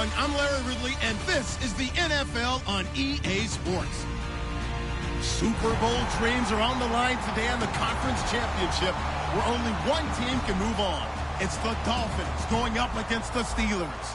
everyone. I'm Larry Ridley, and this is the NFL on EA Sports. Super Bowl dreams are on the line today on the conference championship, where only one team can move on. It's the Dolphins going up against the Steelers.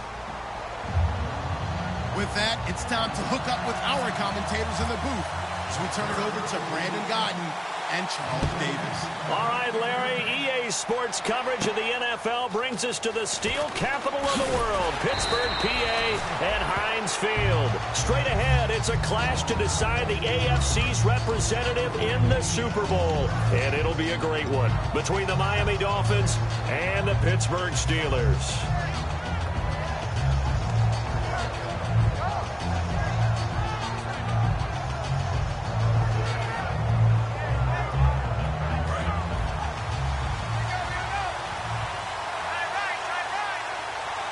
With that, it's time to hook up with our commentators in the booth as we turn it over to Brandon Godden and Charles Davis. All right, Larry, EA Sports coverage of the NFL brings us to the steel capital of the world, Pittsburgh, PA, and Heinz Field. Straight ahead, it's a clash to decide the AFC's representative in the Super Bowl, and it'll be a great one between the Miami Dolphins and the Pittsburgh Steelers.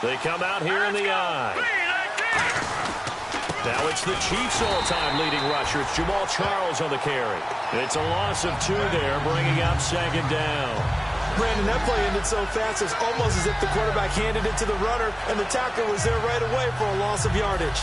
They come out here in the eye. Now it's the Chiefs' all-time leading rusher. It's Jamal Charles on the carry. It's a loss of 2 there, bringing up second down. Brandon, that play ended so fast, it's almost as if the quarterback handed it to the runner, and the tackler was there right away for a loss of yardage.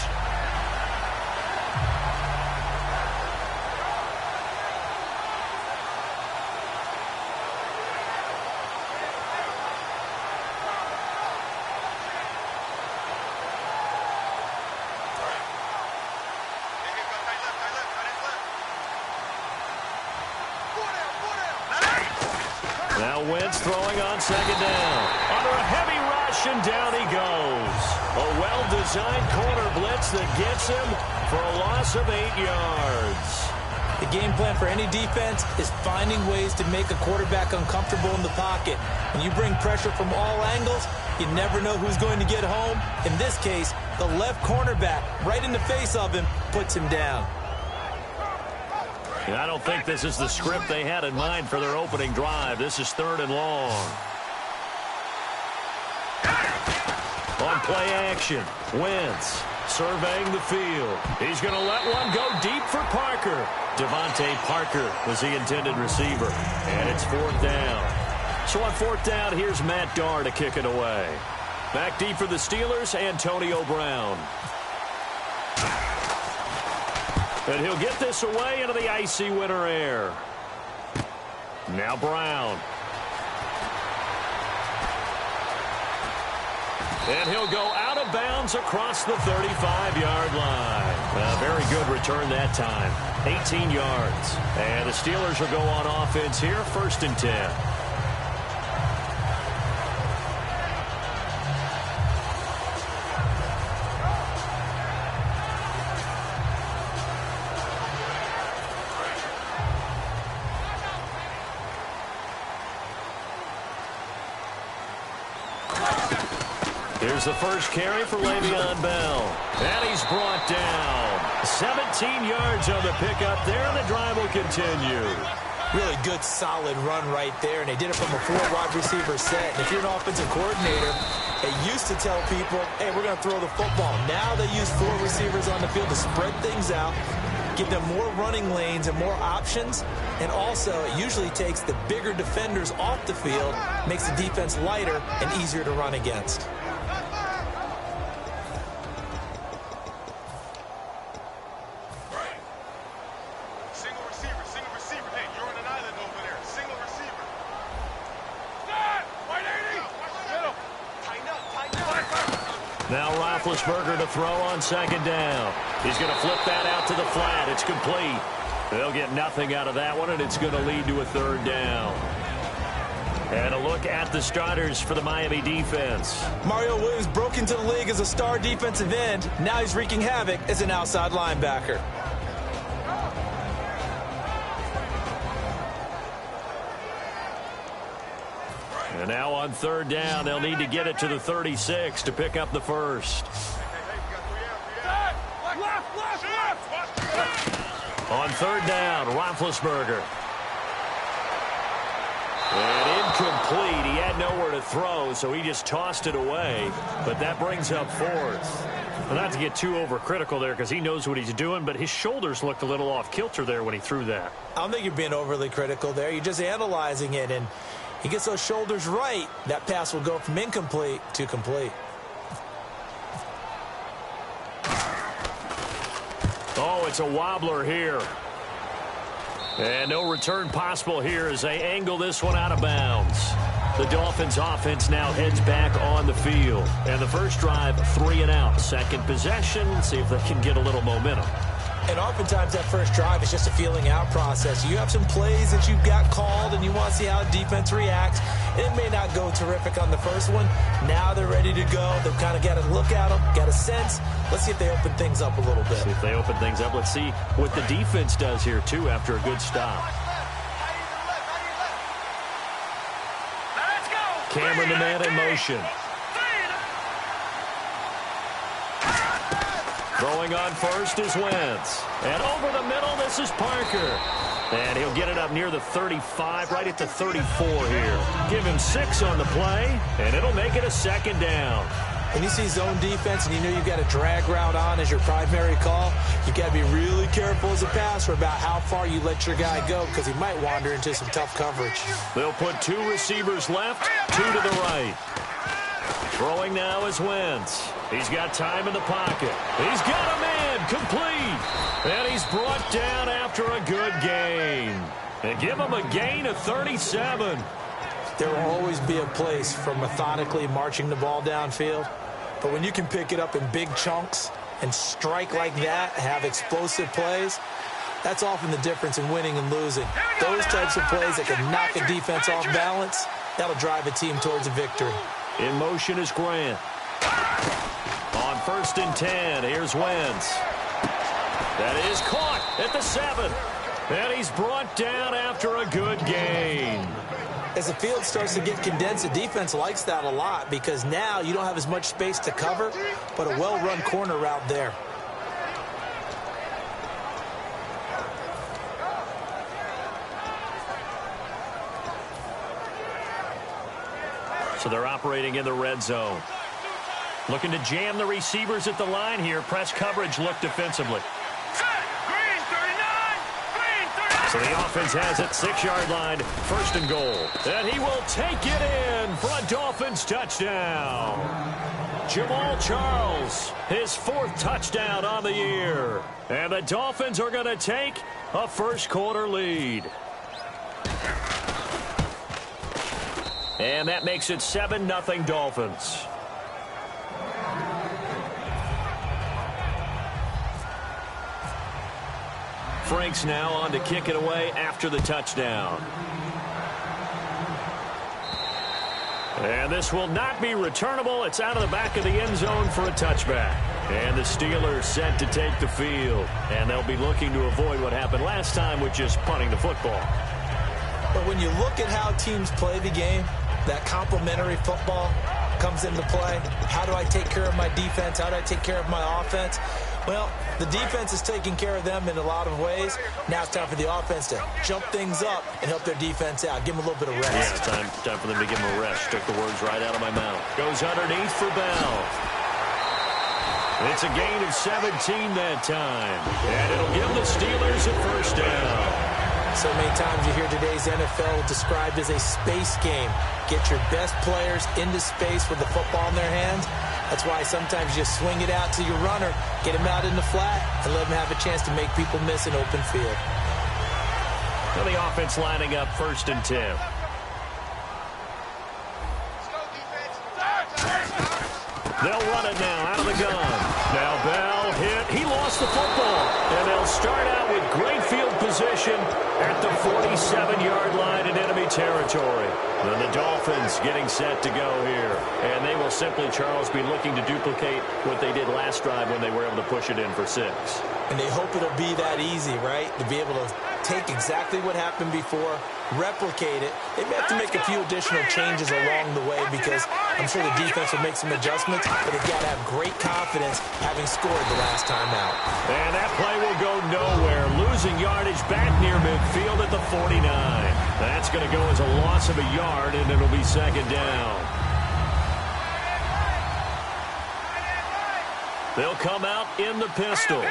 Now Wentz throwing on second down. Under a heavy rush, and down he goes. A well-designed corner blitz that gets him for a loss of 8 yards. The game plan for any defense is finding ways to make a quarterback uncomfortable in the pocket. When you bring pressure from all angles, you never know who's going to get home. In this case, the left cornerback, right in the face of him, puts him down. I don't think this is the script they had in mind for their opening drive. This is 3rd and long. On play action, Wentz surveying the field. He's going to let one go deep for Parker. Devontae Parker was the intended receiver. And it's 4th down. So on 4th down, here's Matt Darr to kick it away. Back deep for the Steelers, Antonio Brown. And he'll get this away into the icy winter air. Now Brown. And he'll go out of bounds across the 35-yard line. A very good return that time. 18 yards. And the Steelers will go on offense here, 1st and 10. Here's the first carry for Le'Veon Bell. And he's brought down. 17 yards on the pickup there, and the drive will continue. Really good, solid run right there, and they did it from a 4-wide receiver set. And if you're an offensive coordinator, they used to tell people, hey, we're going to throw the football. Now they use 4 receivers on the field to spread things out, give them more running lanes and more options. And also, it usually takes the bigger defenders off the field, makes the defense lighter and easier to run against. Now Roethlisberger to throw on second down. He's going to flip that out to the flat. It's complete. They'll get nothing out of that one, and it's going to lead to a 3rd down. And a look at the starters for the Miami defense. Mario Williams broke into the league as a star defensive end. Now he's wreaking havoc as an outside linebacker. And now on 3rd down, they'll need to get it to the 36 to pick up the first. On 3rd down, Roethlisberger. And incomplete. He had nowhere to throw, so he just tossed it away. But that brings up 4th. Well, not to get too overcritical there because he knows what he's doing, but his shoulders looked a little off kilter there when he threw that. I don't think you're being overly critical there. You're just analyzing it, and he gets those shoulders right. That pass will go from incomplete to complete. Oh, it's a wobbler here. And no return possible here as they angle this one out of bounds. The Dolphins offense now heads back on the field. And the first drive, 3 and out. Second possession, see if they can get a little momentum. And oftentimes that first drive is just a feeling out process. You have some plays that you've got called and you want to see how the defense reacts. It may not go terrific on the first one. Now they're ready to go. They've kind of got to look at them, got a sense. Let's see if they open things up a little bit. See if they open things up. Let's see what the defense does here, too, after a good stop. Cameron, the man in motion. Throwing on first is Wentz. And over the middle, this is Parker. And he'll get it up near the 35, right at the 34 here. Give him 6 on the play, and it'll make it a second down. When you see zone defense and you know you've got a drag route on as your primary call, you've got to be really careful as a passer about how far you let your guy go because he might wander into some tough coverage. They'll put 2 receivers left, 2 to the right. Throwing now is Wentz. He's got time in the pocket. He's got a man complete. And he's brought down after a good gain. And give him a gain of 37. There will always be a place for methodically marching the ball downfield. But when you can pick it up in big chunks and strike like that, have explosive plays, that's often the difference in winning and losing. Those types of plays that can knock a defense off balance, that'll drive a team towards a victory. In motion is Grant. On 1st and 10, here's Wentz. That is caught at the 7. And he's brought down after a good gain. As the field starts to get condensed, the defense likes that a lot because now you don't have as much space to cover, but a well-run corner route there. So they're operating in the red zone. Looking to jam the receivers at the line here. Press coverage look defensively. So the offense has it, 6-yard line, 1st and goal. And he will take it in for a Dolphins touchdown. Jamal Charles, his 4th touchdown on the year. And the Dolphins are going to take a first-quarter lead. And that makes it 7-0 Dolphins. Franks now on to kick it away after the touchdown. And this will not be returnable. It's out of the back of the end zone for a touchback. And the Steelers set to take the field. And they'll be looking to avoid what happened last time with just punting the football. But when you look at how teams play the game, that complementary football comes into play. How do I take care of my defense? How do I take care of my offense? Well, the defense is taking care of them in a lot of ways. Now it's time for the offense to jump things up and help their defense out. Give them a little bit of rest. Yeah, time for them to give them a rest. Took the words right out of my mouth. Goes underneath for Bell. It's a gain of 17 that time. And it'll give the Steelers a first down. So many times you hear today's NFL described as a space game. Get your best players into space with the football in their hands. That's why sometimes you swing it out to your runner, get him out in the flat, and let him have a chance to make people miss an open field. Well, the offense lining up 1st and 10. They'll run it now out of the gun. Now Bell hit. He lost the football. And they'll start out with great field position at the 47-yard line in enemy territory. And the Dolphins getting set to go here. And they will simply, Charles, be looking to duplicate what they did last drive when they were able to push it in for 6. And they hope it'll be that easy, right? To be able to take exactly what happened before, replicate it. They may have to make a few additional changes along the way because I'm sure the defense will make some adjustments, but they've got to have great confidence having scored the last time out. And that play will go nowhere. Losing yardage back near midfield at the 49. That's going to go as a loss of a yard, and it'll be 2nd down. They'll come out in the pistol.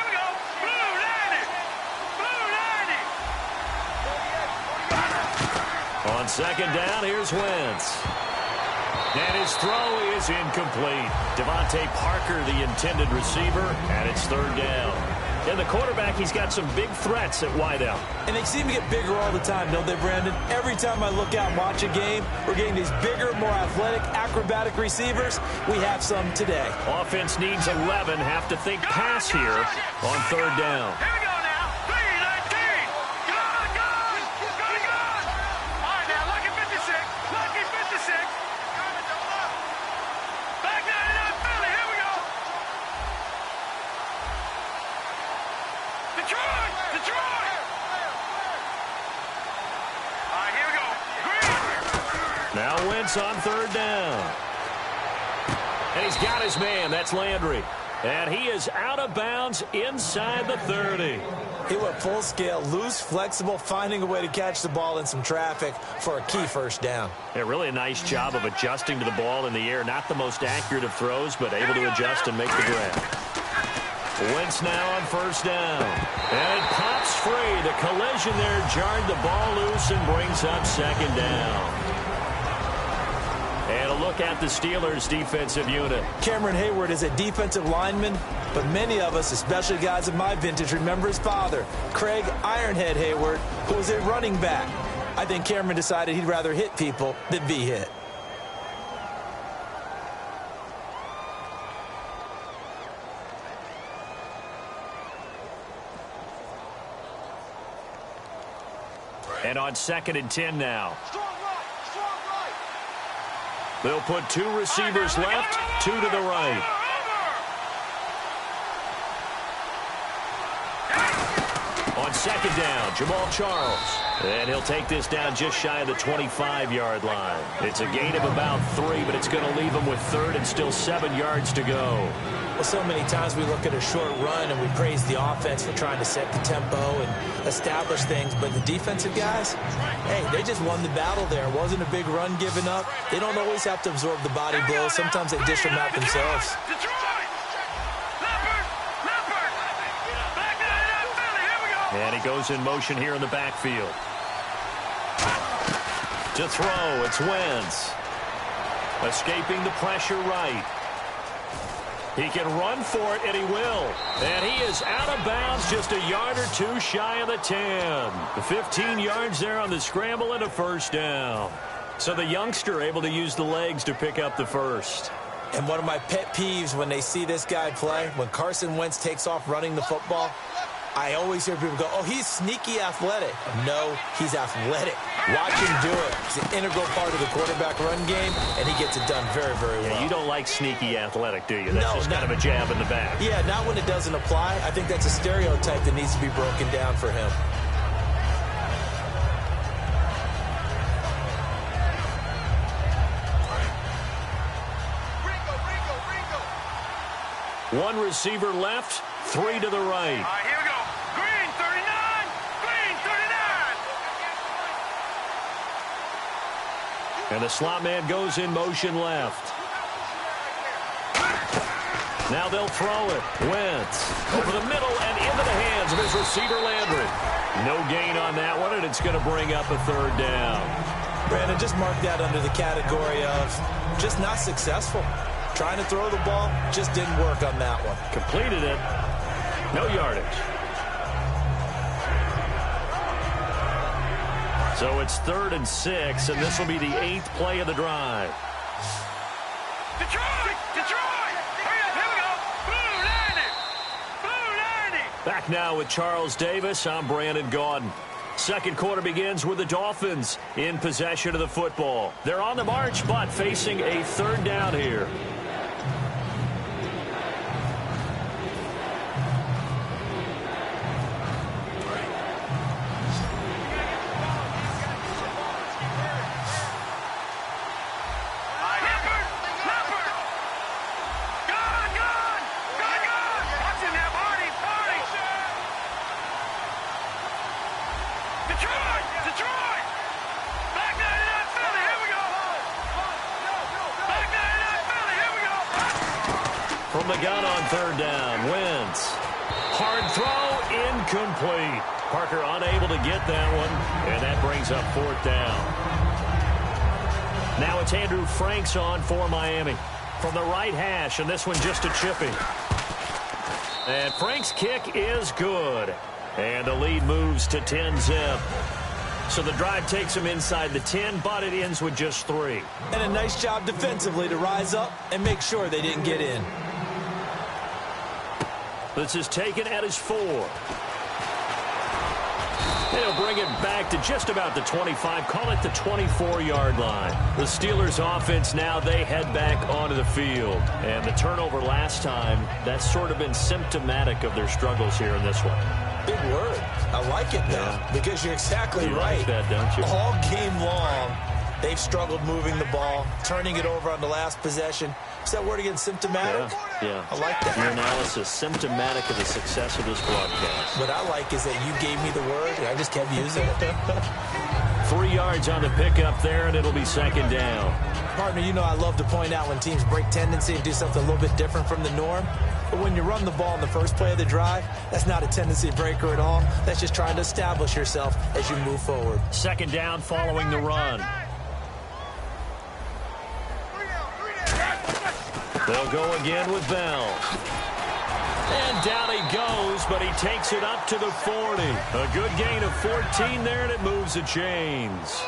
On 2nd down, here's Wentz. And his throw is incomplete. Devontae Parker, the intended receiver, and it's 3rd down. And the quarterback, he's got some big threats at wideout. And they seem to get bigger all the time, don't they, Brandon? Every time I look out and watch a game, we're getting these bigger, more athletic, acrobatic receivers. We have some today. Offense needs 11. Have to think pass here on third down. Here we go now. 3-19. Good, good. Good, good. All right, now, lucky 56. Lucky 56. Back 99 Philly. Here we go. Detroit. Detroit. All right, here we go. Green. Now Wentz on third down. And he's got his man. That's Landry. And he is out of bounds inside the 30. He went full scale, loose, flexible, finding a way to catch the ball in some traffic for a key first down. Yeah, really a nice job of adjusting to the ball in the air. Not the most accurate of throws, but able to adjust and make the grab. Wentz now on first down. And it pops free. The collision there jarred the ball loose and brings up second down. And a look at the Steelers' defensive unit. Cameron Hayward is a defensive lineman, but many of us, especially guys of my vintage, remember his father, Craig Ironhead Hayward, who was a running back. I think Cameron decided he'd rather hit people than be hit. And on 2nd and 10 now. They'll put 2 receivers left, 2 to the right. On 2nd down, Jamal Charles. And he'll take this down just shy of the 25-yard line. It's a gain of about 3, but it's going to leave him with 3rd and still 7 yards to go. Well, so many times we look at a short run and we praise the offense for trying to set the tempo and establish things, but the defensive guys, hey, they just won the battle there. It wasn't a big run given up. They don't always have to absorb the body blows. Sometimes they dish them out themselves. And he goes in motion here in the backfield. To throw, it's Wentz. Escaping the pressure right. He can run for it, and he will. And he is out of bounds just a yard or 2 shy of the 10. 15 yards there on the scramble and a first down. So the youngster able to use the legs to pick up the first. And one of my pet peeves when they see this guy play, when Carson Wentz takes off running the football, I always hear people go, oh, he's sneaky athletic. No, he's athletic. Watch him do it. It's an integral part of the quarterback run game, and he gets it done very, very well. Yeah, you don't like sneaky athletic, do you? That's just kind of a jab in the back. Yeah, not when it doesn't apply. I think that's a stereotype that needs to be broken down for him. One receiver left, 3 to the right. All right, here we go. Green, 39. Green, 39. And the slot man goes in motion left. Now they'll throw it. Wentz over the middle and into the hands of his receiver Landry. No gain on that one, and it's going to bring up a 3rd down. Brandon, just mark that under the category of just not successful. Trying to throw the ball, just didn't work on that one. Completed it. No yardage. So it's 3rd and 6, and this will be the 8th play of the drive. Detroit! Detroit! Hurry up, here we go! Blue 90! Blue 90! Back now with Charles Davis. I'm Brandon Gaudin. Second quarter begins with the Dolphins in possession of the football. They're on the march, but facing a 3rd down here. From the gun on 3rd down, Wentz. Hard throw, incomplete. Parker unable to get that one, and that brings up 4th down. Now it's Andrew Franks on for Miami. From the right hash, and this one just a chipping. And Frank's kick is good. And the lead moves to 10-zip. So the drive takes him inside the 10, but it ends with just 3. And a nice job defensively to rise up and make sure they didn't get in. This is taken at his 4. He'll bring it back to just about the 25, call it the 24-yard line. The Steelers offense now, they head back onto the field. And the turnover last time, that's sort of been symptomatic of their struggles here in this one. Big word. I like it, though, because you're exactly right. Like that, don't you? All game long, they've struggled moving the ball, turning it over on the last possession. Is that word again, symptomatic? Yeah. I like that. Your analysis, symptomatic of the success of this broadcast. What I like is that you gave me the word, and I just kept using it. 3 yards on the pickup there, and it'll be second down. Partner, you know I love to point out when teams break tendency and do something a little bit different from the norm. But when you run the ball in the first play of the drive, that's not a tendency breaker at all. That's just trying to establish yourself as you move forward. Second down following the run. They'll go again with Bell. And down he goes, but he takes it up to the 40. A good gain of 14 there, and it moves the chains.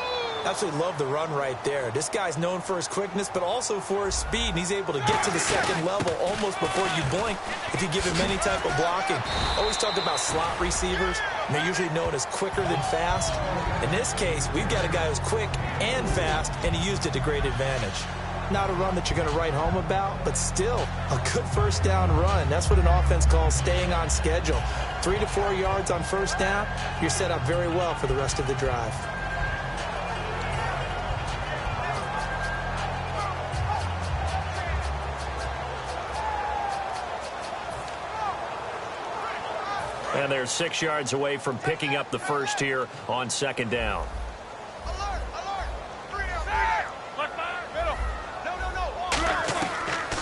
Absolutely love the run right there. This guy's known for his quickness, but also for his speed. And he's able to get to the second level almost before you blink if you give him any type of blocking. Always talk about slot receivers, and they're usually known as quicker than fast. In this case, we've got a guy who's quick and fast, and he used it to great advantage. Not a run that you're going to write home about, but still a good first down run. That's what an offense calls staying on schedule. 3 to 4 yards on first down, you're set up very well for the rest of the drive. And they're 6 yards away from picking up the first here on second down.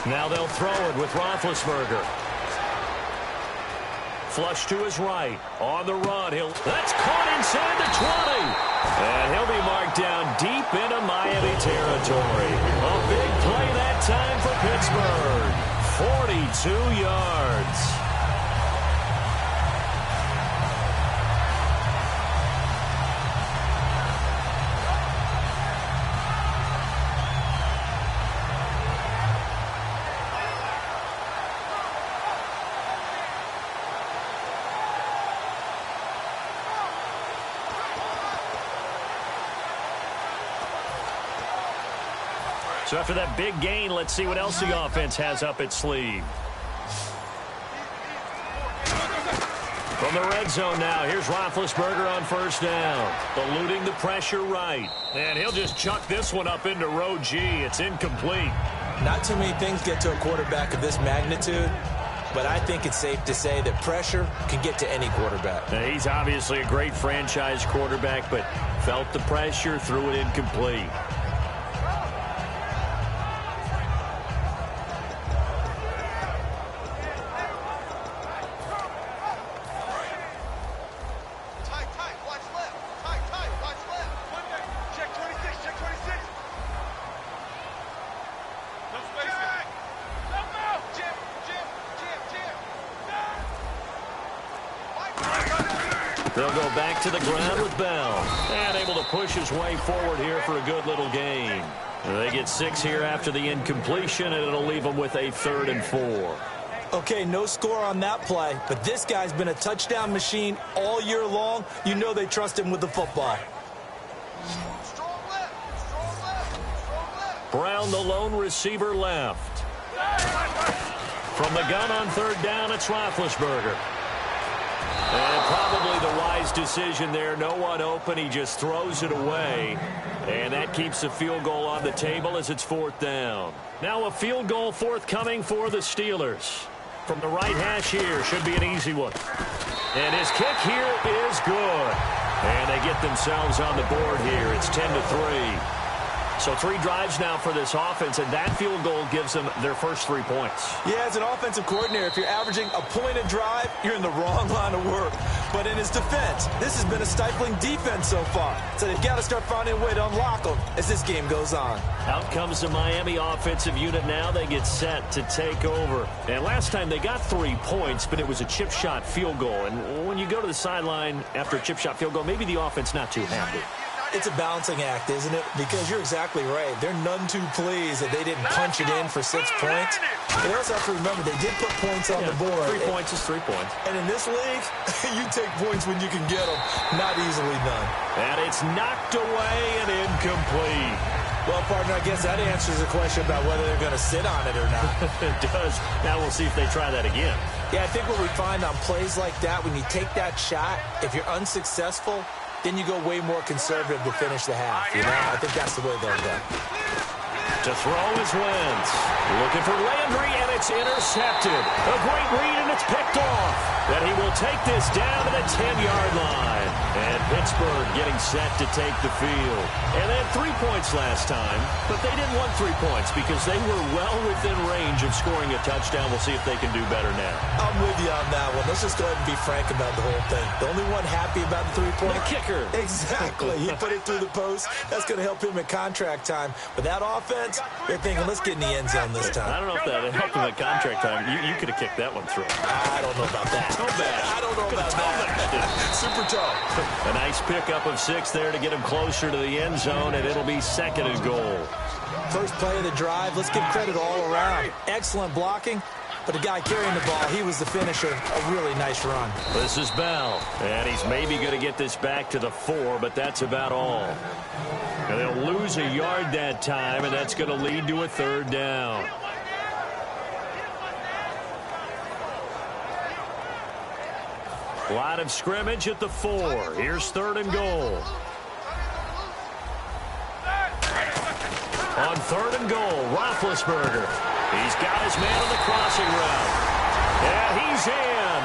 Now they'll throw it with Roethlisberger. Flush to his right. On the run. That's caught inside the 20. And he'll be marked down deep into Miami territory. A big play that time for Pittsburgh. 42 yards. So after that big gain, let's see what else the offense has up its sleeve. From the red zone now, here's Roethlisberger on first down. Eluding the pressure right. And he'll just chuck this one up into row G. It's incomplete. Not too many things get to a quarterback of this magnitude, but I think it's safe to say that pressure can get to any quarterback. Now, he's obviously a great franchise quarterback, but felt the pressure, threw it incomplete. They'll go back to the ground with Bell. And able to push his way forward here for a good little gain. They get 6 here after the incompletion, and it'll leave them with a 3rd and 4. Okay, no score on that play, but this guy's been a touchdown machine all year long. You know they trust him with the football. Brown, the lone receiver, left. From the gun on 3rd down, it's Roethlisberger. And probably the wise decision there. No one open. He just throws it away. And that keeps the field goal on the table as it's 4th down. Now a field goal forthcoming for the Steelers. From the right hash here. Should be an easy one. And his kick here is good. And they get themselves on the board here. It's 10-3. So 3 drives now for this offense, and that field goal gives them their first 3 points. Yeah, as an offensive coordinator, if you're averaging a point a drive, you're in the wrong line of work. But in his defense, this has been a stifling defense so far. So they've got to start finding a way to unlock them as this game goes on. Out comes the Miami offensive unit now. They get set to take over. And last time they got 3 points, but it was a chip shot field goal. And when you go to the sideline after a chip shot field goal, maybe the offense not too happy. It's a balancing act, isn't it? Because you're exactly right. They're none too pleased that they didn't punch it in for 6 points. They also have to remember they did put points on the board. 3 points is 3 points. And in this league, you take points when you can get them. Not easily done. And it's knocked away and incomplete. Well, partner, I guess that answers the question about whether they're going to sit on it or not. It does. Now we'll see if they try that again. Yeah, I think what we find on plays like that, when you take that shot, if you're unsuccessful, then you go way more conservative to finish the half. You know, I think that's the way they'll go. To throw is Wentz. Looking for Landry, and it's intercepted. A great read, and it's picked off. And he will take this down to the 10-yard line. And Pittsburgh getting set to take the field. And they had 3 points last time, but they didn't want 3 points because they were well within range of scoring a touchdown. We'll see if they can do better now. I'm with you on that one. Let's just go ahead and be frank about the whole thing. The only one happy about the 3-point? The kicker. Exactly. He put it through the post. That's going to help him at contract time. But that offense, they're thinking, let's get in the end zone this time. I don't know if that helped him at contract time. You could have kicked that one through. I don't know about that. I don't know about that. Super tough. A nice pickup of 6 there to get him closer to the end zone, and it'll be 2nd and goal. First play of the drive, let's give credit all around. Excellent blocking, but the guy carrying the ball, he was the finisher. A really nice run. This is Bell, and he's maybe going to get this back to the 4, but that's about all. And they'll lose a yard that time, and that's going to lead to a 3rd down. Line of scrimmage at the 4. Here's 3rd and goal. On 3rd and goal, Roethlisberger. He's got his man on the crossing route. And he's in.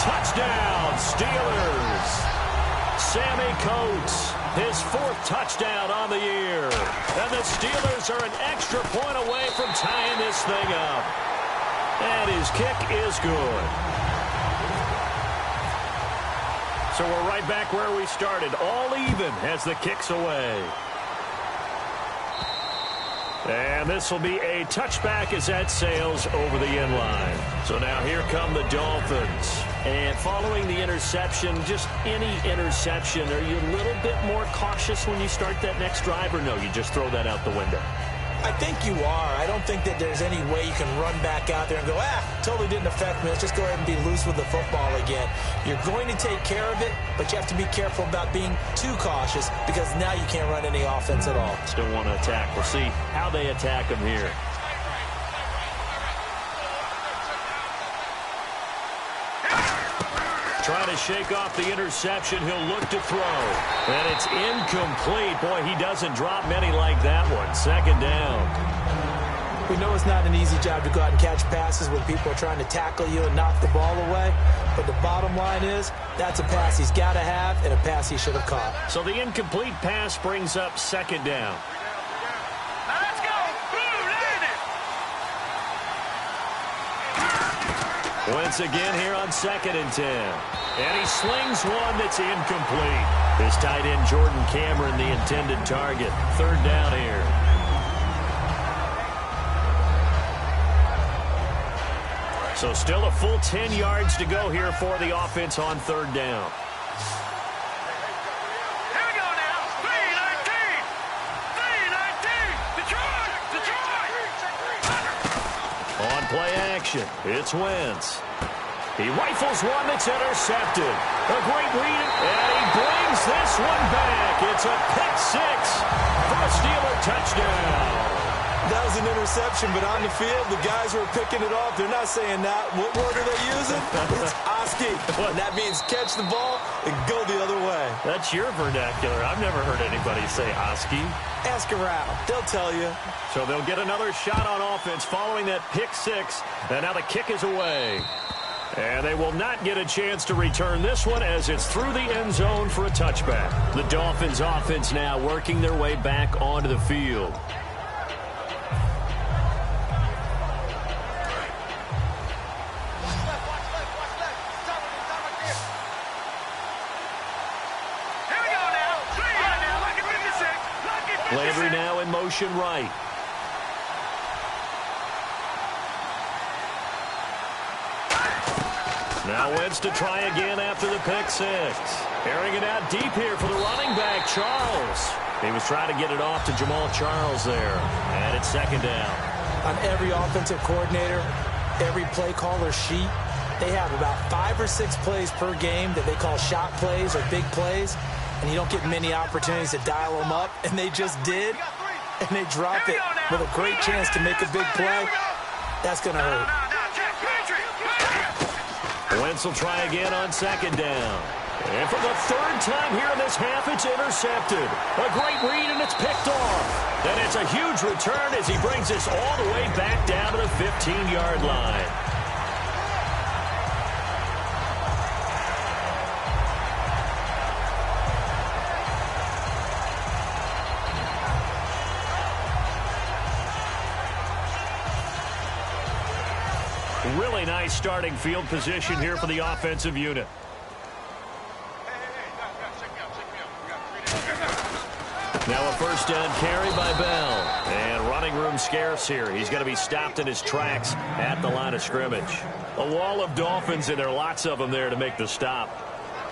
Touchdown, Steelers. Sammy Coates, his 4th touchdown on the year. And the Steelers are an extra point away from tying this thing up. And his kick is good. So we're right back where we started, all even as the kick's away. And this will be a touchback as that sails over the end line. So now here come the Dolphins. And following the interception, just any interception, are you a little bit more cautious when you start that next drive, or no, you just throw that out the window? I think you are. I don't think that there's any way you can run back out there and go, totally didn't affect me. Let's just go ahead and be loose with the football again. You're going to take care of it, but you have to be careful about being too cautious because now you can't run any offense at all. Still want to attack. We'll see how they attack them here. Trying to shake off the interception. He'll look to throw. And it's incomplete. Boy, he doesn't drop many like that one. 2nd down. We know it's not an easy job to go out and catch passes when people are trying to tackle you and knock the ball away. But the bottom line is, that's a pass he's got to have and a pass he should have caught. So the incomplete pass brings up 2nd down. Let's go. Boom, land it. Once again here on 2nd and 10. And he slings one that's incomplete. His tight end Jordan Cameron, the intended target. 3rd down here. So still a full 10 yards to go here for the offense on 3rd down. Here we go now. 3-19. 3-19. Detroit. On play action, it's Wentz. He rifles one that's intercepted. A great read, and he brings this one back. It's a pick 6 for a Steeler touchdown. That was an interception, but on the field, the guys who are picking it off, they're not saying that. What word are they using? It's Oski. And that means catch the ball and go the other way. That's your vernacular. I've never heard anybody say Oski. Ask around. They'll tell you. So they'll get another shot on offense following that pick 6. And now the kick is away. And they will not get a chance to return this one as it's through the end zone for a touchback. The Dolphins offense now working their way back onto the field. Landry now in motion right. Now Wentz to try again after the pick six. Airing it out deep here for the running back, Charles. He was trying to get it off to Jamal Charles there. And it's second down. On every offensive coordinator, every play caller sheet, they have about 5 or 6 plays per game that they call shot plays or big plays. And you don't get many opportunities to dial them up. And they just did. And they drop it with a great chance to make a big play. That's going to hurt. Wentz will try again on second down. And for the third time here in this half, it's intercepted. A great read, and it's picked off. And it's a huge return as he brings this all the way back down to the 15-yard line. Really nice starting field position here for the offensive unit. Now a first down carry by Bell. And running room scarce here. He's going to be stopped in his tracks at the line of scrimmage. A wall of Dolphins, and there are lots of them there to make the stop.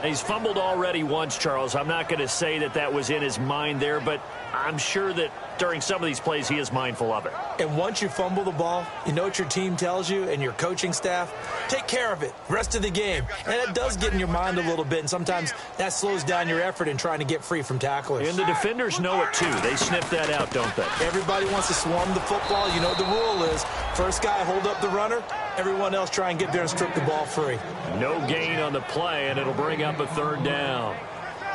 He's fumbled already once, Charles. I'm not going to say that that was in his mind there, but I'm sure that during some of these plays he is mindful of it. And once you fumble the ball, you know what your team tells you and your coaching staff? Take care of it rest of the game. And it does get in your mind a little bit, and sometimes that slows down your effort in trying to get free from tacklers. And the defenders know it too. They sniff that out, don't they? Everybody wants to swarm the football. You know what the rule is. First guy hold up the runner. Everyone else try and get there and strip the ball free. No gain on the play, and it'll bring up a third down.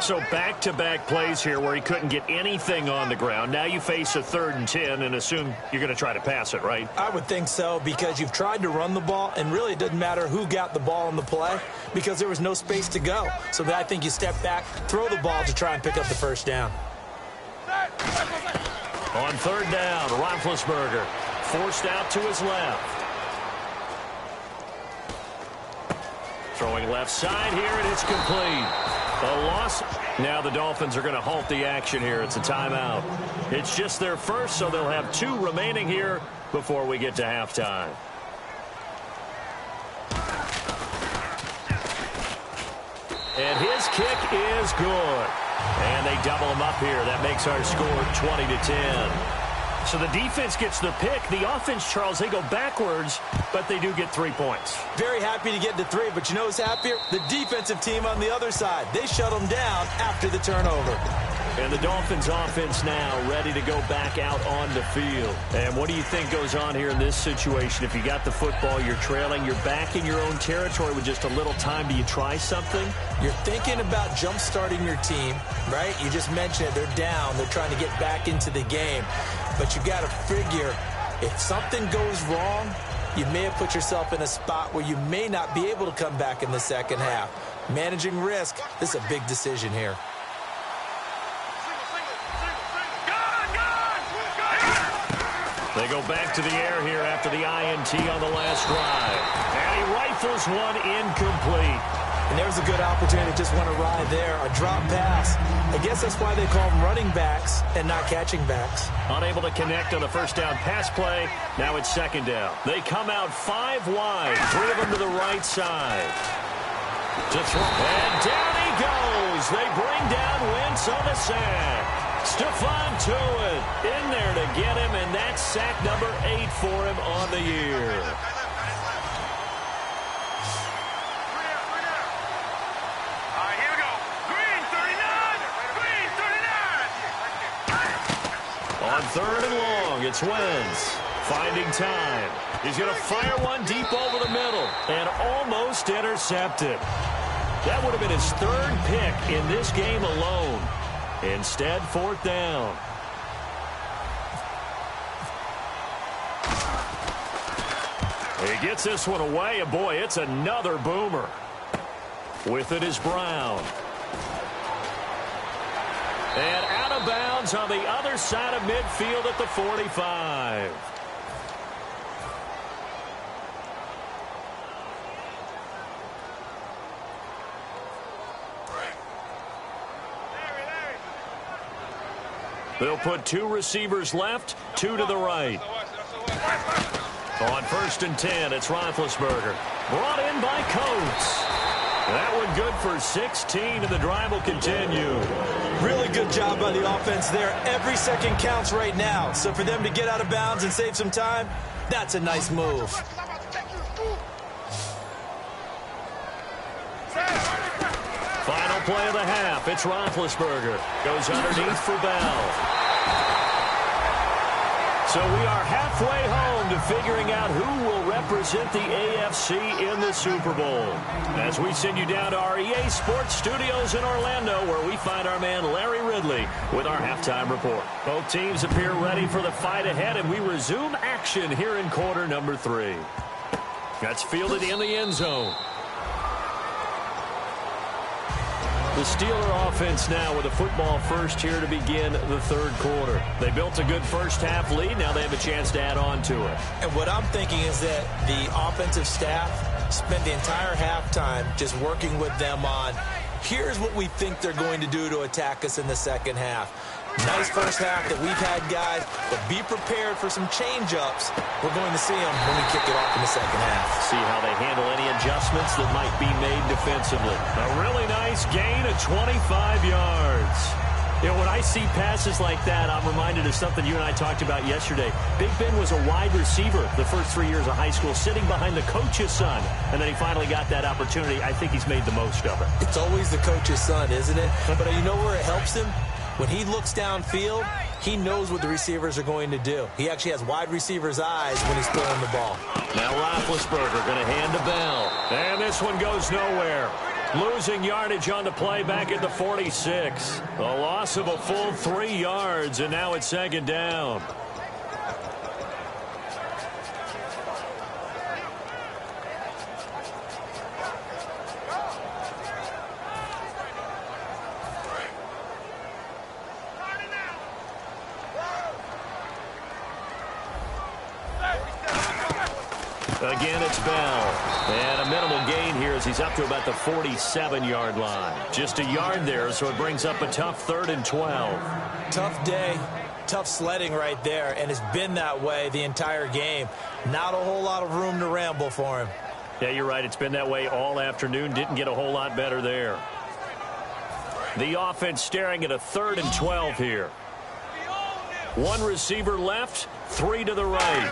So back-to-back plays here where he couldn't get anything on the ground. Now you face a 3rd and 10 and assume you're going to try to pass it, right? I would think so, because you've tried to run the ball, and really it doesn't matter who got the ball on the play because there was no space to go. So I think you step back, throw the ball to try and pick up the first down. On third down, Roethlisberger forced out to his left. Throwing left side here, and it's complete. A loss. Now the Dolphins are going to halt the action here. It's a timeout. It's just their first, so they'll have 2 remaining here before we get to halftime. And his kick is good. And they double him up here. That makes our score 20-10. So the defense gets the pick. The offense, Charles, they go backwards, but they do get 3 points. Very happy to get to 3, but you know who's happier? The defensive team on the other side. They shut them down after the turnover. And the Dolphins offense now ready to go back out on the field. And what do you think goes on here in this situation? If you got the football, you're trailing, you're back in your own territory with just a little time. Do you try something? You're thinking about jump-starting your team, right? You just mentioned it. They're down. They're trying to get back into the game. But you got to figure, if something goes wrong, you may have put yourself in a spot where you may not be able to come back in the second half. Managing risk, this is a big decision here. They go back to the air here after the INT on the last drive. And he rifles one incomplete. And there's a good opportunity to just want to ride there. A drop pass. I guess that's why they call them running backs and not catching backs. Unable to connect on the first down pass play. Now it's second down. They come out 5 wide. 3 of them to the right side. To throw. And down he goes. They bring down Wentz on the sack. Stephon Tuitt in there to get him, and that's sack number 8 for him on the year. On 3rd and long, it's Wentz finding time. He's going to fire one deep over the middle and almost intercepted. That would have been his 3rd pick in this game alone. Instead, 4th down. He gets this one away, and boy, it's another boomer. With it is Brown. And out of bounds on the other side of midfield at the 45. They'll put 2 receivers left, 2 to the right. On 1st and 10, it's Roethlisberger. Brought in by Coates. That one good for 16, and the drive will continue. Really good job by the offense there. Every second counts right now. So for them to get out of bounds and save some time, that's a nice move. Final play of the half. It's Roethlisberger. Goes underneath for Bell. So we are halfway home to figuring out who will represent the AFC in the Super Bowl. As we send you down to our EA Sports Studios in Orlando, where we find our man Larry Ridley with our halftime report. Both teams appear ready for the fight ahead, and we resume action here in quarter number 3. That's fielded in the end zone. The Steeler offense now with a football first here to begin the 3rd quarter. They built a good first half lead. Now they have a chance to add on to it. And what I'm thinking is that the offensive staff spent the entire halftime just working with them on, here's what we think they're going to do to attack us in the second half. Nice first half that we've had, guys, but be prepared for some change-ups. We're going to see them when we kick it off in the second half. See how they handle any adjustments that might be made defensively. A really nice gain of 25 yards. You know, when I see passes like that, I'm reminded of something you and I talked about yesterday. Big Ben was a wide receiver the first 3 years of high school, sitting behind the coach's son, and then he finally got that opportunity. I think he's made the most of it. It's always the coach's son, isn't it? But you know where it helps him? When he looks downfield, he knows what the receivers are going to do. He actually has wide receivers' eyes when he's throwing the ball. Now Roethlisberger going to hand to Bell. And this one goes nowhere. Losing yardage on the play back at the 46. A loss of a full 3 yards, and now it's 2nd down. Again, it's Bell. And a minimal gain here as he's up to about the 47-yard line. Just a yard there, so it brings up a tough 3rd and 12. Tough day, tough sledding right there, and it's been that way the entire game. Not a whole lot of room to ramble for him. Yeah, you're right. It's been that way all afternoon. Didn't get a whole lot better there. The offense staring at a 3rd and 12 here. 1 receiver left, 3 to the right.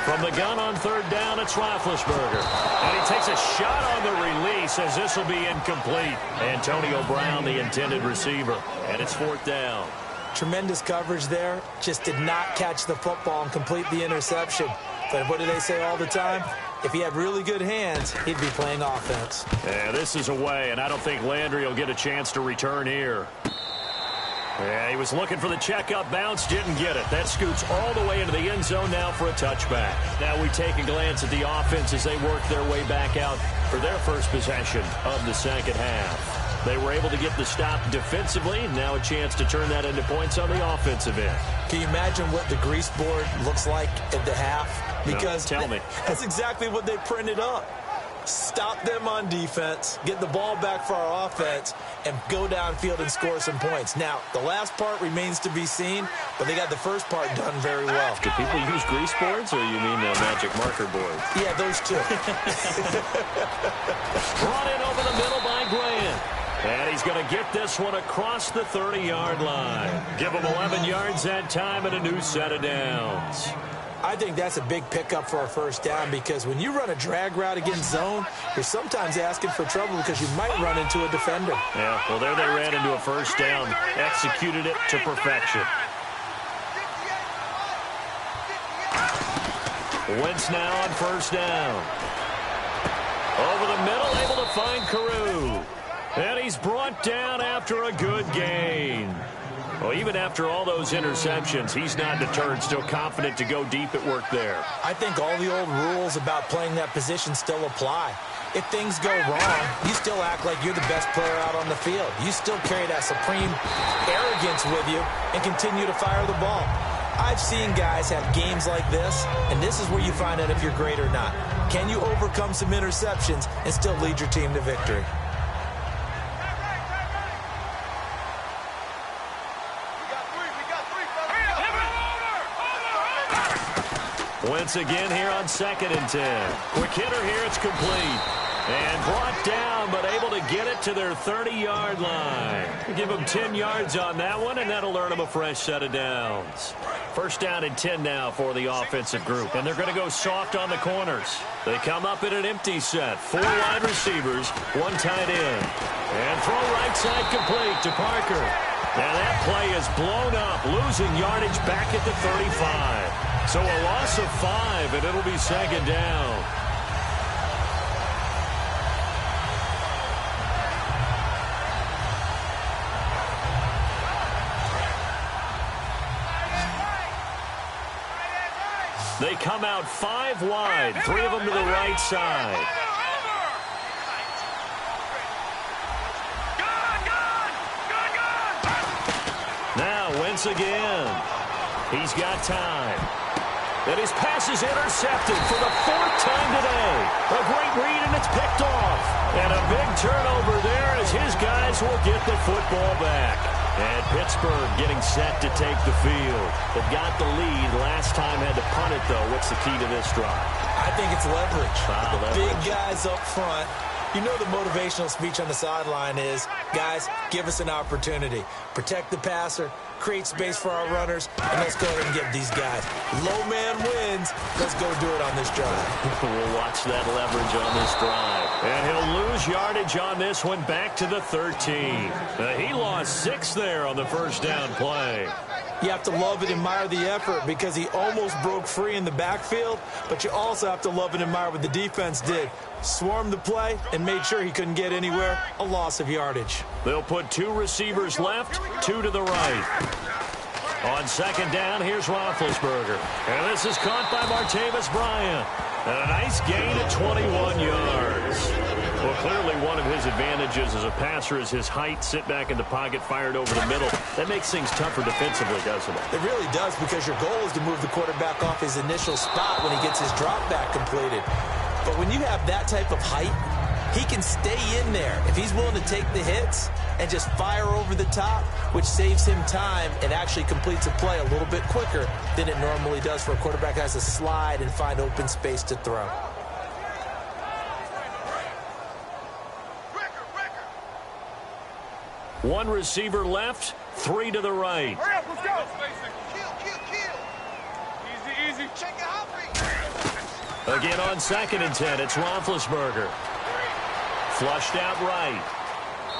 From the gun on 3rd down, it's Roethlisberger. And he takes a shot on the release as this will be incomplete. Antonio Brown, the intended receiver. And it's 4th down. Tremendous coverage there. Just did not catch the football and complete the interception. But what do they say all the time? If he had really good hands, he'd be playing offense. Yeah, this is away, and I don't think Landry will get a chance to return here. Yeah, he was looking for the checkup bounce, didn't get it. That scoots all the way into the end zone now for a touchback. Now we take a glance at the offense as they work their way back out for their first possession of the second half. They were able to get the stop defensively, and now a chance to turn that into points on the offensive end. Can you imagine what the grease board looks like at the half? Because no, tell me. That's exactly what they printed up. Stop them on defense, get the ball back for our offense, and go downfield and score some points. Now, the last part remains to be seen, but they got the first part done very well. Do people use grease boards, or you mean magic marker boards? Yeah, those two. Brought in over the middle by Grant. And he's going to get this one across the 30-yard line. Give him 11 yards that time and a new set of downs. I think that's a big pickup for a first down because when you run a drag route against zone, you're sometimes asking for trouble because you might run into a defender. Yeah, well, there they ran into a first down, executed it to perfection. Wentz now on first down. Over the middle, able to find Carew. And he's brought down after a good gain. Well, even after all those interceptions, he's not deterred, still confident to go deep at work there. I think all the old rules about playing that position still apply. If things go wrong, you still act like you're the best player out on the field. You still carry that supreme arrogance with you and continue to fire the ball. I've seen guys have games like this, and this is where you find out if you're great or not. Can you overcome some interceptions and still lead your team to victory? Once again here on 2nd and 10. Quick hitter here, it's complete. And brought down, but able to get it to their 30-yard line. Give them 10 yards on that one, and that'll earn them a fresh set of downs. 1st down and 10 now for the offensive group. And they're going to go soft on the corners. They come up in an empty set. 4 wide receivers, 1 tight end. And throw right side complete to Parker. And that play is blown up, losing yardage back at the 35. So a loss of 5, and it'll be 2nd down. They come out 5 wide, 3 of them to the right side. Now, Wentz again. He's got time. And his pass is intercepted for the 4th time today. A great read, and it's picked off. And a big turnover there as his guys will get the football back. And Pittsburgh getting set to take the field. They've got the lead. Last time had to punt it, though. What's the key to this drive? I think it's leverage. Big guys up front. You know the motivational speech on the sideline is, guys, give us an opportunity. Protect the passer, create space for our runners, and let's go ahead and get these guys. Low man wins. Let's go do it on this drive. We'll watch that leverage on this drive. And he'll lose yardage on this one back to the 13. He lost 6 there on the 1st down play. You have to love and admire the effort because he almost broke free in the backfield, but you also have to love and admire what the defense did. Swarmed the play and made sure he couldn't get anywhere. A loss of yardage. They'll put 2 receivers left, 2 to the right. On 2nd down, here's Roethlisberger. And this is caught by Martavis Bryant. And a nice gain at 21 yards. Well, clearly one of his advantages as a passer is his height. Sit back in the pocket, fired over the middle. That makes things tougher defensively, doesn't it? It really does, because your goal is to move the quarterback off his initial spot when he gets his drop back completed. But when you have that type of height, he can stay in there if he's willing to take the hits and just fire over the top, which saves him time and actually completes a play a little bit quicker than it normally does for a quarterback that has to slide and find open space to throw. One receiver left, 3 to the right. Hurry up, let's go. Kill. Easy. Check it out. Again on 2nd and 10, it's Roethlisberger. Flushed out right.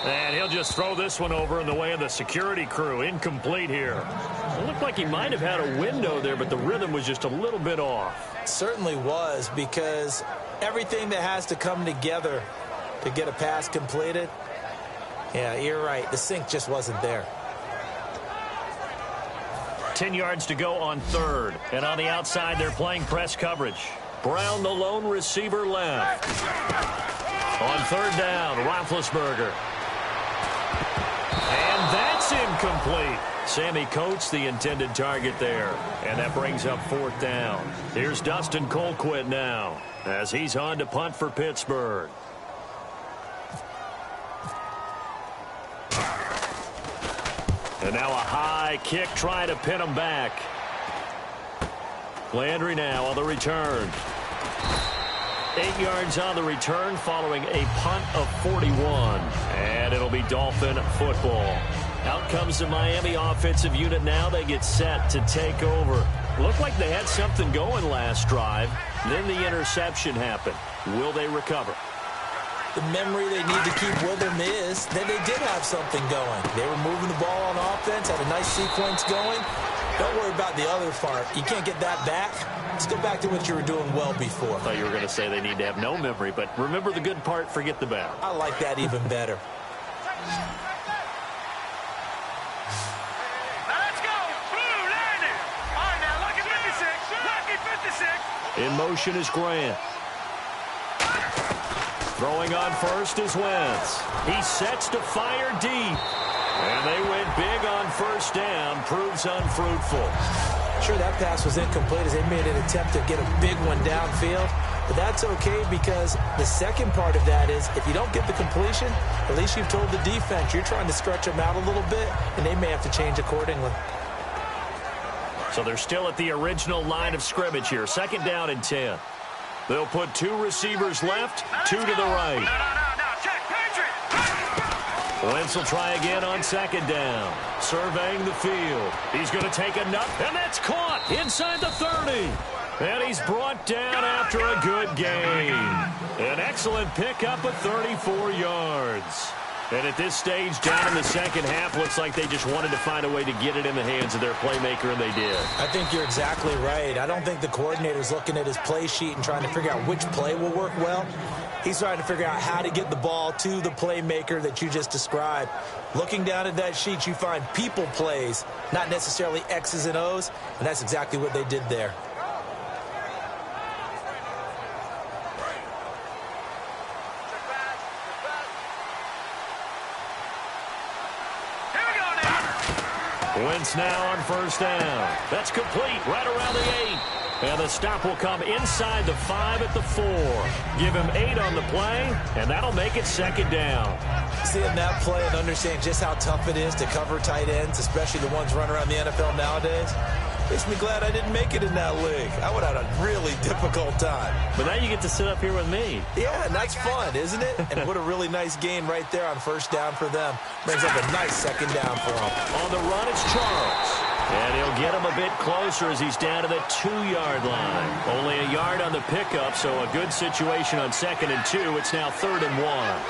And he'll just throw this one over in the way of the security crew. Incomplete here. It looked like he might have had a window there, but the rhythm was just a little bit off. It certainly was, because everything that has to come together to get a pass completed, yeah, you're right. The sync just wasn't there. 10 yards to go on 3rd. And on the outside, they're playing press coverage. Brown, the lone receiver, left. On 3rd down, Roethlisberger. And that's incomplete. Sammy Coates, the intended target there. And that brings up 4th down. Here's Dustin Colquitt now as he's on to punt for Pittsburgh. And now a high kick trying to pin him back. Landry now on the return. 8 yards on the return following a punt of 41. And it'll be Dolphin football. Out comes the Miami offensive unit now. They get set to take over. Looked like they had something going last drive. Then the interception happened. Will they recover? The memory they need to keep with them is that they did have something going. They were moving the ball on offense, had a nice sequence going. Don't worry about the other part. You can't get that back. Let's go back to what you were doing well before. I thought you were going to say they need to have no memory, but remember the good part, forget the bad. I like that even better. In motion is Grant. Throwing on first is Wentz. He sets to fire deep. And they went big on first down. Proves unfruitful. Sure, that pass was incomplete as they made an attempt to get a big one downfield. But that's okay because the second part of that is if you don't get the completion, at least you've told the defense you're trying to stretch them out a little bit, and they may have to change accordingly. So they're still at the original line of scrimmage here. Second down and 10. They'll put 2 receivers left, 2 to the right. Wentz will try again on second down. Surveying the field. He's going to take enough, and that's caught inside the 30. And he's brought down after a good game. An excellent pickup of 34 yards. And at this stage, down in the second half, looks like they just wanted to find a way to get it in the hands of their playmaker, and they did. I think you're exactly right. I don't think the coordinator's looking at his play sheet and trying to figure out which play will work well. He's trying to figure out how to get the ball to the playmaker that you just described. Looking down at that sheet, you find people plays, not necessarily X's and O's, and that's exactly what they did there. Wentz now on first down. That's complete right around the 8. And the stop will come inside the 5 at the 4. Give him 8 on the play, and that'll make it second down. Seeing that play and understand just how tough it is to cover tight ends, especially the ones running around the NFL nowadays, makes me glad I didn't make it in that league. I would have had a really difficult time. But now you get to sit up here with me. Yeah, and that's fun, isn't it? And what a really nice gain right there on first down for them. Brings up a nice second down for them. On the run, it's Charles. And he'll get him a bit closer as he's down to the 2-yard line. Only a yard on the pickup, so a good situation on 2nd and 2. It's now 3rd and 1.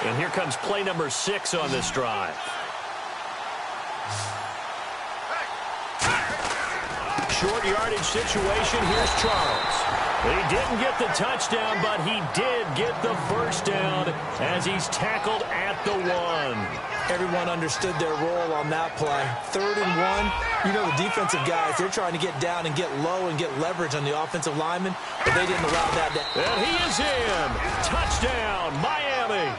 And here comes play number 6 on this drive. Short yardage situation. Here's Charles. He didn't get the touchdown, but he did get the first down as he's tackled at the 1. Everyone understood their role on that play. 3rd and 1. You know the defensive guys, they're trying to get down and get low and get leverage on the offensive lineman, but they didn't allow that. And he is in. Touchdown, Miami.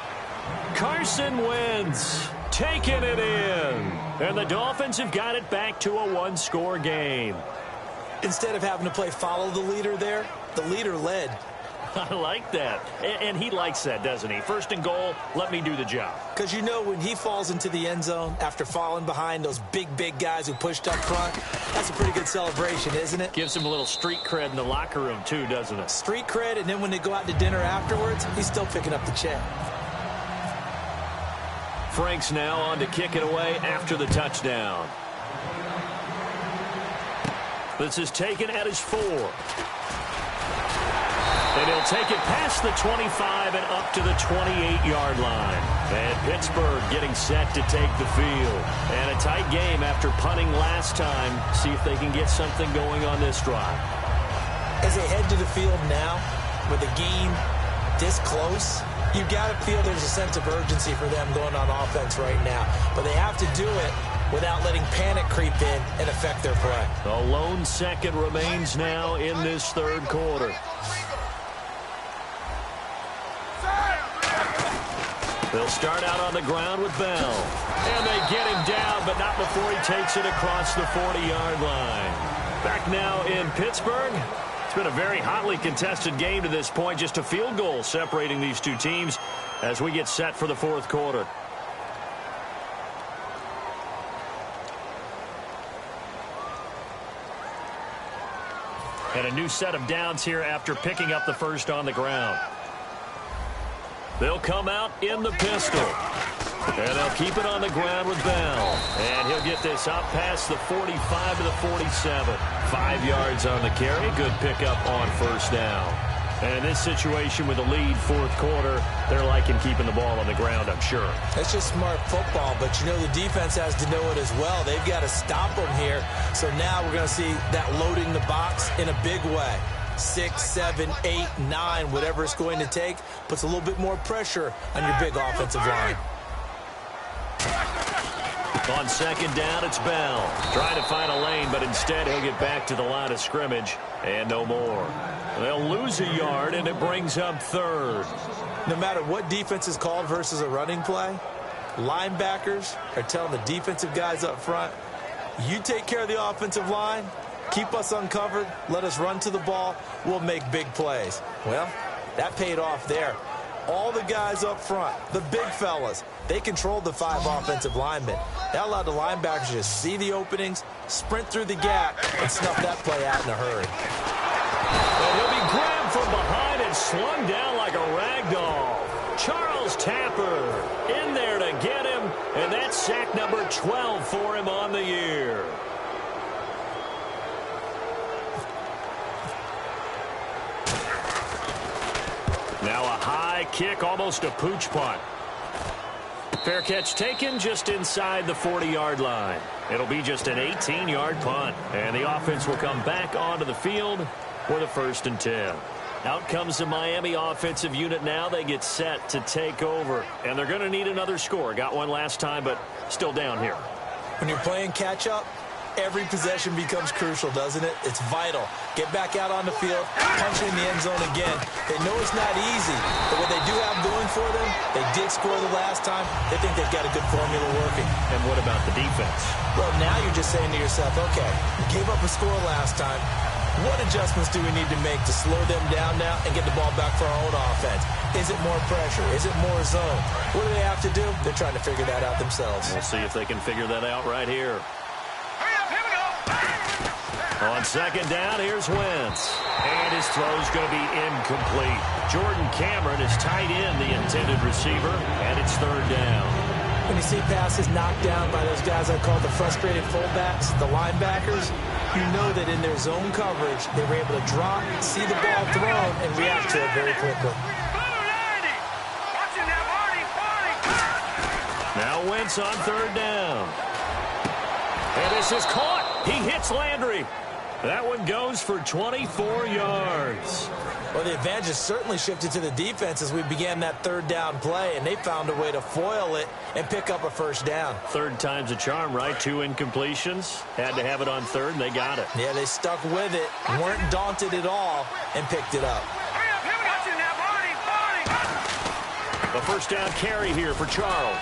Carson Wentz taking it in. And the Dolphins have got it back to a 1-score game. Instead of having to play follow the leader there, the leader led. I like that. And he likes that, doesn't he? 1st and goal, let me do the job. Because you know when he falls into the end zone after falling behind those big guys who pushed up front, that's a pretty good celebration, isn't it? Gives him a little street cred in the locker room too, doesn't it? Street cred, and then when they go out to dinner afterwards, he's still picking up the check. Frank's now on to kick it away after the touchdown. This is taken at his 4. And he'll take it past the 25 and up to the 28-yard line. And Pittsburgh getting set to take the field. And a tight game after punting last time. See if they can get something going on this drive. As they head to the field now, with the game this close, you've got to feel there's a sense of urgency for them going on offense right now. But they have to do it without letting panic creep in and affect their play. A lone second remains now in this 3rd quarter. They'll start out on the ground with Bell. And they get him down, but not before he takes it across the 40-yard line. Back now in Pittsburgh. It's been a very hotly contested game to this point. Just a field goal separating these two teams as we get set for the 4th quarter. And a new set of downs here after picking up the first on the ground. They'll come out in the pistol. And they'll keep it on the ground with Bell. And he'll get this up past the 45 to the 47. 5 yards on the carry. Good pickup on first down. And in this situation with the lead 4th quarter, they're liking keeping the ball on the ground, I'm sure. That's just smart football, but you know the defense has to know it as well. They've got to stop them here. So now we're going to see that loading the box in a big way. 6, 7, 8, 9, whatever it's going to take, puts a little bit more pressure on your big offensive line. On second down, it's Bell. Trying to find a lane, but instead he'll get back to the line of scrimmage and no more. They'll lose a yard, and it brings up third. No matter what defense is called versus a running play, linebackers are telling the defensive guys up front, you take care of the offensive line, keep us uncovered, let us run to the ball, we'll make big plays. Well, that paid off there. All the guys up front, the big fellas, they controlled the 5 offensive linemen. That allowed the linebackers to see the openings, sprint through the gap, and snuff that play out in a hurry. And he'll be grabbed from behind and slung down like a rag doll. Charles Tapper in there to get him, and that's sack number 12 for him on the year. Now a high kick, almost a pooch punt. Fair catch taken just inside the 40-yard line. It'll be just an 18-yard punt, and the offense will come back onto the field with a 1st and 10. Out comes the Miami offensive unit now. They get set to take over, and they're going to need another score. Got one last time, but still down here. When you're playing catch-up, every possession becomes crucial, doesn't it? It's vital. Get back out on the field, punch in the end zone again. They know it's not easy, but what they do have going for them, they did score the last time. They think they've got a good formula working. And what about the defense? Well, now you're just saying to yourself, okay, we gave up a score last time. What adjustments do we need to make to slow them down now and get the ball back for our own offense? Is it more pressure? Is it more zone? What do they have to do? They're trying to figure that out themselves. We'll see if they can figure that out right here. Hurry up, here we go. On second down, here's Wentz. And his throw's going to be incomplete. Jordan Cameron is tight in the intended receiver, and it's 3rd down. When you see passes knocked down by those guys I call the frustrated fullbacks, the linebackers, you know that in their zone coverage, they were able to drop, see the ball thrown, and react to it very quickly. Now Wentz on 3rd down. And this is caught. He hits Landry. That one goes for 24 yards. Well, the advantage has certainly shifted to the defense as we began that 3rd down play, and they found a way to foil it and pick up a 1st down. 3rd time's a charm, right? 2 incompletions. Had to have it on 3rd, and they got it. Yeah, they stuck with it, weren't daunted at all, and picked it up. A 1st down carry here for Charles.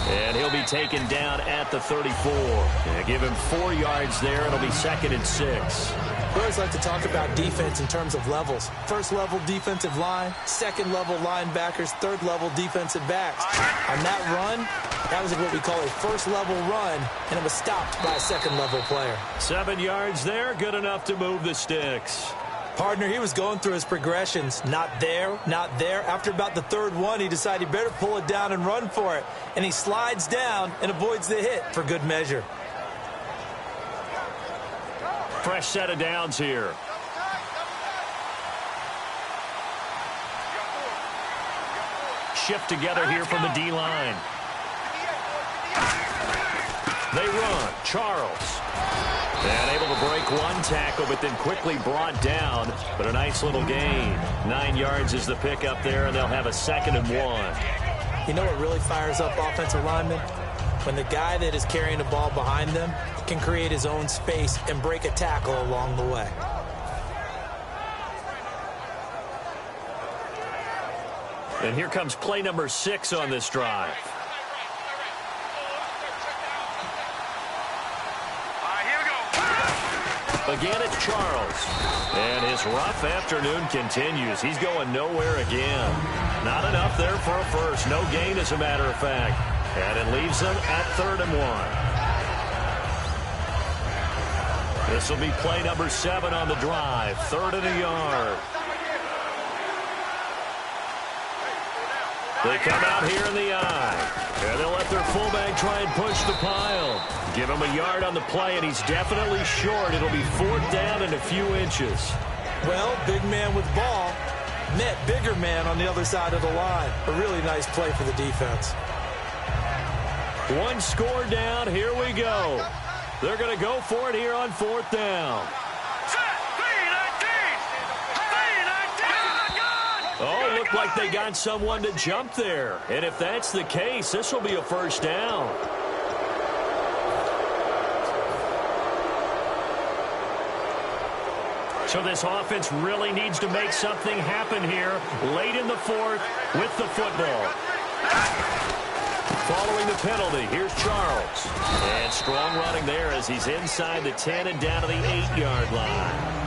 And he'll be taken down at the 34. Yeah, give him 4 yards there. It'll be 2nd and 6. We always like to talk about defense in terms of levels. 1st level defensive line, 2nd level linebackers, 3rd level defensive backs. On that run, that was what we call a 1st level run, and it was stopped by a 2nd level player. 7 yards there, good enough to move the sticks. Partner, he was going through his progressions. Not there, not there. After about the 3rd one, he decided he better pull it down and run for it. And he slides down and avoids the hit for good measure. Fresh set of downs here. Shift together here from the D-line. They run. Charles. And able to break one tackle, but then quickly brought down. But a nice little gain. 9 yards is the pickup there, and they'll have a 2nd and 1. You know what really fires up offensive linemen? When the guy that is carrying the ball behind them can create his own space and break a tackle along the way. And here comes play number 6 on this drive. Again, it's Charles. And his rough afternoon continues. He's going nowhere again. Not enough there for a 1st. No gain, as a matter of fact. And it leaves them at 3rd and 1. This will be play number 7 on the drive. 3rd and a yard. They come out here in the eye. And they'll let their fullback try and push the pile. Give him a yard on the play, and he's definitely short. It'll be 4th down and a few inches. Well, big man with ball met bigger man on the other side of the line. A really nice play for the defense. 1 score down. Here we go. They're going to go for it here on 4th down. Set, 3-19. look like they got someone to jump there. And if that's the case, this will be a first down. So this offense really needs to make something happen here late in the fourth with the football. Following the penalty, here's Charles. And strong running there as he's inside the 10 and down to the 8-yard line.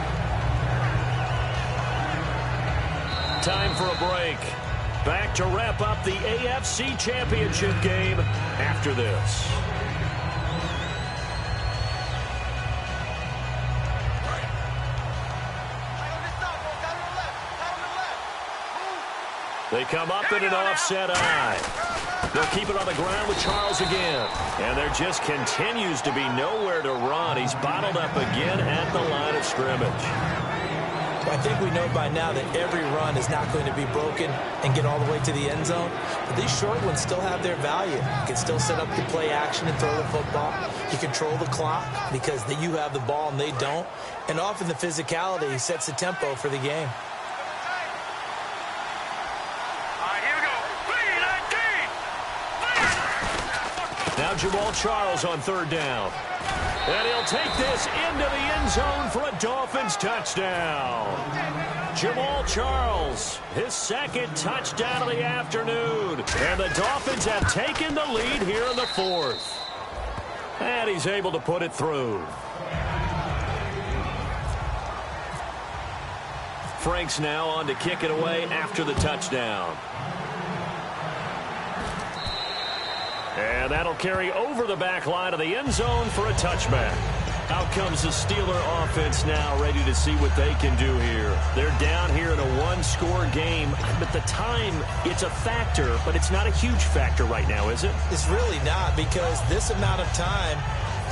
Time for a break. Back to wrap up the AFC Championship game after this. They come up in an offset eye. They'll keep it on the ground with Charles again. And there just continues to be nowhere to run. He's bottled up again at the line of scrimmage. Well, I think we know by now that every run is not going to be broken and get all the way to the end zone. But these short ones still have their value. You can still set up the play action and throw the football. You control the clock because you have the ball and they don't. And often the physicality sets the tempo for the game. Now Jamal Charles on third down. And he'll take this into the end zone for a Dolphins touchdown. Jamal Charles, his second touchdown of the afternoon. And the Dolphins have taken the lead here in the fourth. And he's able to put it through. Franks now on to kick it away after the touchdown. And that'll carry over the back line of the end zone for a touchback. Out comes the Steeler offense now, ready to see what they can do here. They're down here in a one-score game, but the time, it's a factor, but it's not a huge factor right now, is it? It's really not, because this amount of time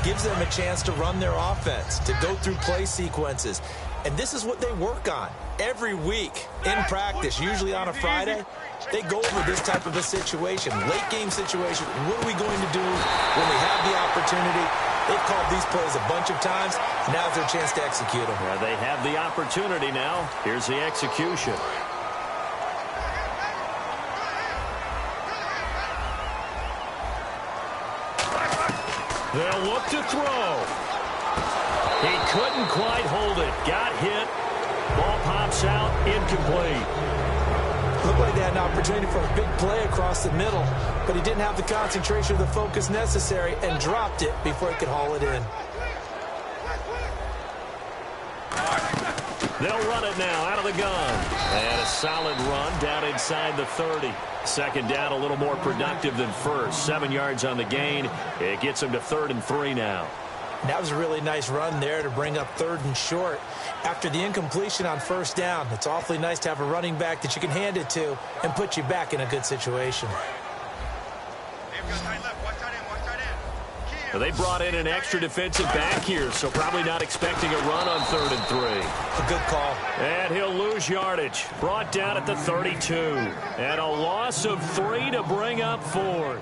gives them a chance to run their offense, to go through play sequences. And this is what they work on every week in practice, usually on a Friday. They go over this type of a situation, late game situation. What are we going to do when we have the opportunity? They've called these plays a bunch of times. Now's their chance to execute them. Yeah, they have the opportunity now. Here's the execution. They'll look to throw. He couldn't quite hold it. Got hit. Ball pops out. Incomplete. Looked like they had an opportunity for a big play across the middle, but he didn't have the concentration or the focus necessary and dropped it before he could haul it in. They'll run it now out of the gun. And a solid run down inside the 30. Second down a little more productive than first. 7 yards on the gain. It gets him to 3rd and 3 now. That was a really nice run there to bring up 3rd and short. After the incompletion on first down, it's awfully nice to have a running back that you can hand it to and put you back in a good situation. They brought in an extra defensive back here, so probably not expecting a run on 3rd and 3. A good call. And he'll lose yardage. Brought down at the 32. And a loss of 3 to bring up 4th.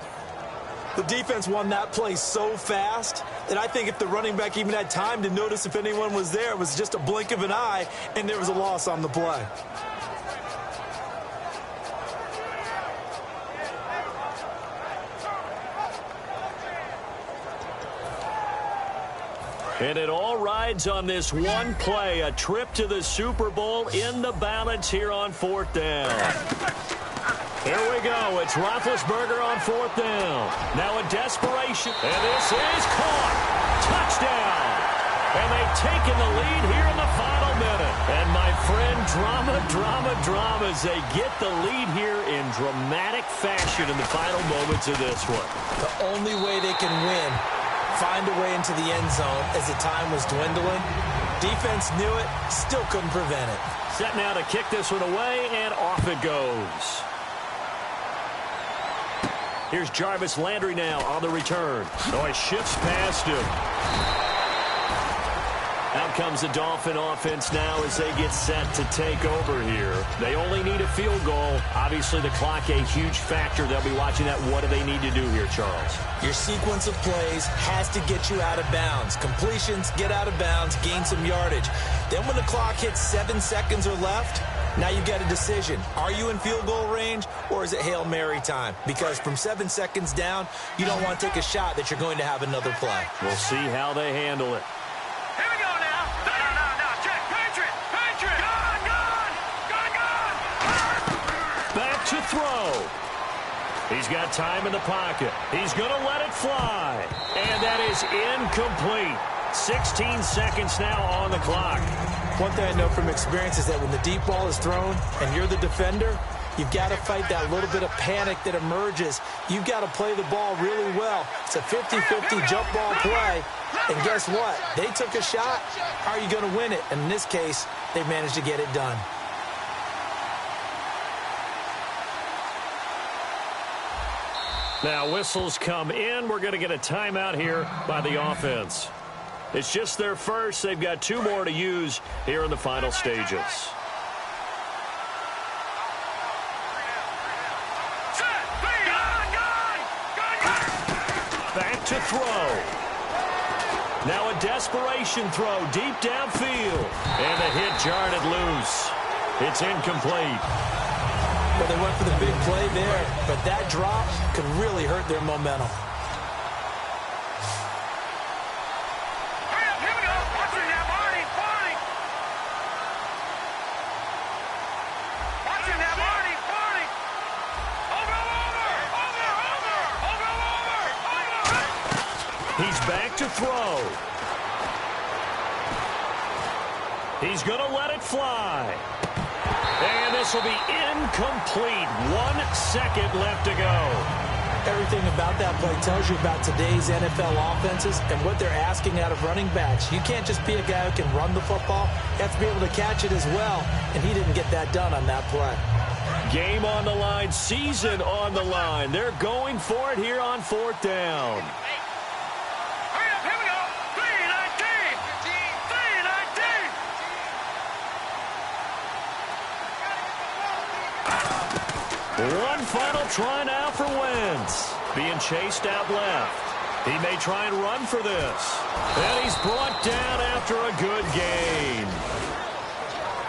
The defense won that play so fast that I think if the running back even had time to notice if anyone was there, it was just a blink of an eye, and there was a loss on the play. And it all rides on this one play, a trip to the Super Bowl in the balance here on 4th down. Here we go. It's Roethlisberger on 4th down. Now in desperation. And this is caught. Touchdown. And they've taken the lead here in the final minute. And my friend, drama as they get the lead here in dramatic fashion in the final moments of this one. The only way they can win, find a way into the end zone as the time was dwindling. Defense knew it, still couldn't prevent it. Set now to kick this one away, and off it goes. Here's Jarvis Landry now on the return. Oh, he shifts past him. Out comes the Dolphin offense now as they get set to take over here. They only need a field goal. Obviously, the clock a huge factor. They'll be watching that. What do they need to do here, Charles? Your sequence of plays has to get you out of bounds. Completions, get out of bounds, gain some yardage. Then when the clock hits 7 seconds or left, Now you've got a decision. Are you in field goal range, or is it Hail Mary time? Because from 7 seconds down, you don't want to take a shot that you're going to have another play. We'll see how they handle it. Here we go now. No. Check. Patriot. Gone. Back to throw. He's got time in the pocket. He's going to let it fly. And that is incomplete. 16 seconds now on the clock. One thing I know from experience is that when the deep ball is thrown and you're the defender, you've got to fight that little bit of panic that emerges. You've got to play the ball really well. It's a 50-50 jump ball play. And guess what? They took a shot. How are you going to win it? And in this case, they managed to get it done. Now whistles come in. We're going to get a timeout here by the offense. It's just their first. They've got 2 more to use here in the final stages. Back to throw. Now a desperation throw deep downfield. And the hit jarred it loose. It's incomplete. Well, they went for the big play there, but that drop could really hurt their momentum. He's back to throw. He's going to let it fly. And this will be incomplete. 1 second left to go. Everything about that play tells you about today's NFL offenses and what they're asking out of running backs. You can't just be a guy who can run the football. You have to be able to catch it as well, and he didn't get that done on that play. Game on the line, season on the line. They're going for it here on 4th down. One final try now for Wentz. Being chased out left. He may try and run for this. And he's brought down after a good gain.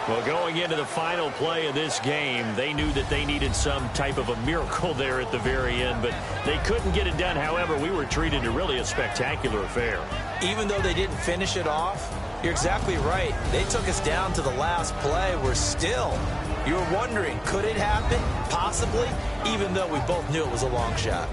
Well, going into the final play of this game, they knew that they needed some type of a miracle there at the very end, but they couldn't get it done. However, we were treated to really a spectacular affair. Even though they didn't finish it off, you're exactly right. They took us down to the last play. We're still... You were wondering, could it happen? Possibly, even though we both knew it was a long shot.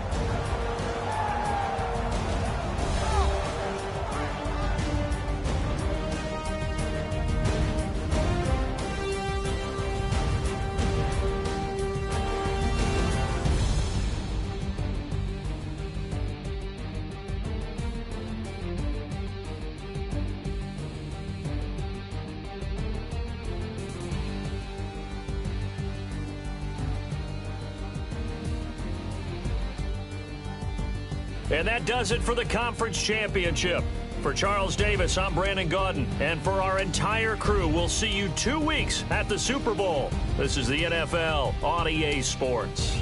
And that does it for the conference championship. For Charles Davis, I'm Brandon Gaudin. And for our entire crew, we'll see you 2 weeks at the Super Bowl. This is the NFL on EA Sports.